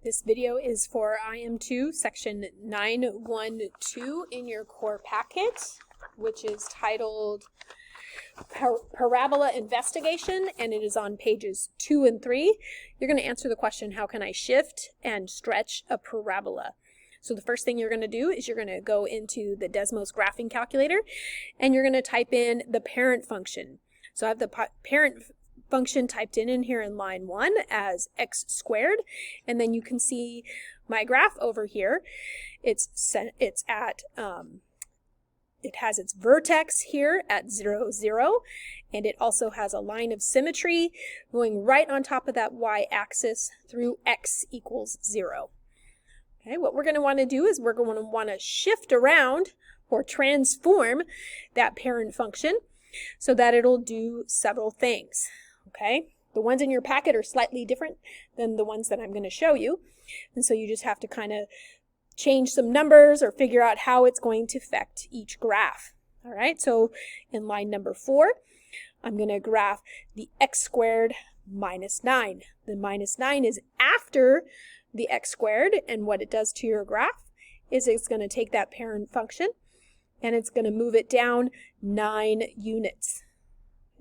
This video is for IM2 section 912 in your core packet, which is titled Parabola Investigation, and it is on pages 2 and 3. You're going to answer the question, how can I shift and stretch a parabola? So the first thing you're going to do is you're going to go into the Desmos graphing calculator, and you're going to type in the parent function. So I have the parent function typed in here in line 1 as x squared, and then you can see my graph over here. It has its vertex here at 0, 0, and it also has a line of symmetry going right on top of that y-axis through x equals 0. Okay, what we're going to want to do is we're going to want to shift around or transform that parent function so that it'll do several things. Okay, the ones in your packet are slightly different than the ones that I'm going to show you, and so you just have to kind of change some numbers or figure out how it's going to affect each graph. All right, so in line number 4, I'm going to graph the x squared minus 9. The minus 9 is after the x squared, and what it does to your graph is it's going to take that parent function and it's going to move it down 9 units.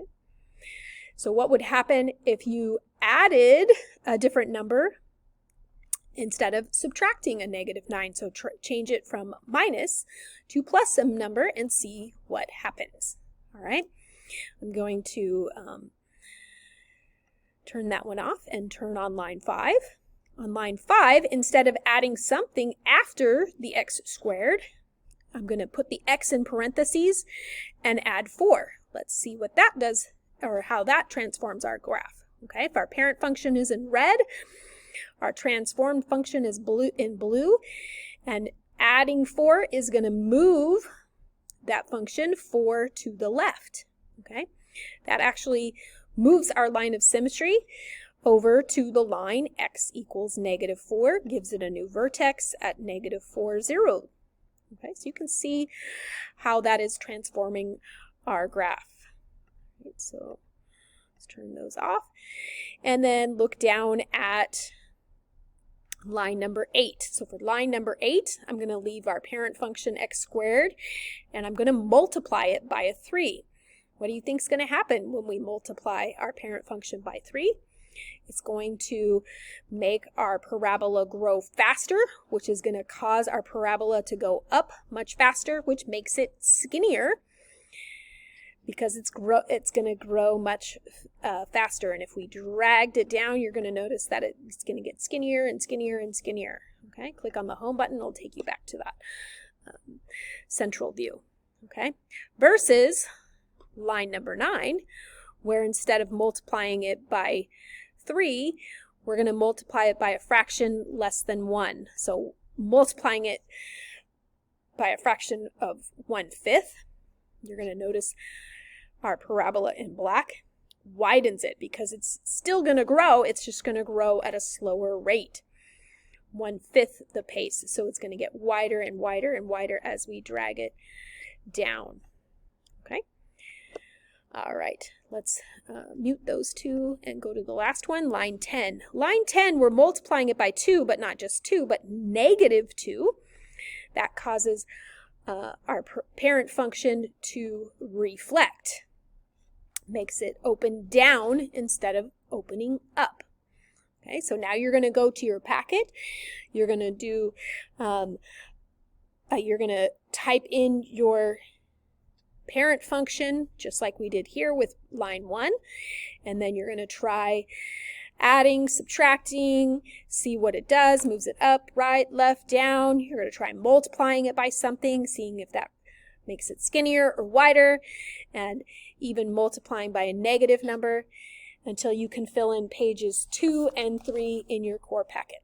Okay. So what would happen if you added a different number instead of subtracting a -9? So change it from minus to plus some number and see what happens. All right, I'm going to turn that one off and turn on line 5. On line 5, instead of adding something after the x squared, I'm going to put the x in parentheses and add 4. Let's see what that does, or how that transforms our graph. Okay, if our parent function is in red, our transformed function is in blue, and adding 4 is going to move that function 4 to the left. Okay, that actually moves our line of symmetry over to the line x equals -4, gives it a new vertex at -4, 0. Okay, so you can see how that is transforming our graph. Right, so let's turn those off, and then look down at line number 8. So for line number 8, I'm going to leave our parent function x squared, and I'm going to multiply it by a 3. What do you think is going to happen when we multiply our parent function by 3? It's going to make our parabola grow faster, which is going to cause our parabola to go up much faster, which makes it skinnier because it's going to grow much faster. And if we dragged it down, you're going to notice that it's going to get skinnier and skinnier and skinnier. Okay, click on the home button, it'll take you back to that central view. Okay, versus line number 9, where instead of multiplying it by 3, we're going to multiply it by a fraction less than 1. So multiplying it by a fraction of 1/5, you're going to notice our parabola in black widens it because it's still going to grow. It's just going to grow at a slower rate, 1/5 the pace. So it's going to get wider and wider and wider as we drag it down. Okay. All right, let's mute those two and go to the last one, line 10. Line 10, we're multiplying it by 2, but not just 2, but -2. That causes our parent function to reflect. Makes it open down instead of opening up. Okay, so now you're going to go to your packet. You're going to do, you're going to type in your parent function, just like we did here with line 1, and then you're going to try adding, subtracting, see what it does, moves it up, right, left, down. You're going to try multiplying it by something, seeing if that makes it skinnier or wider, and even multiplying by a negative number until you can fill in pages 2 and 3 in your core packet.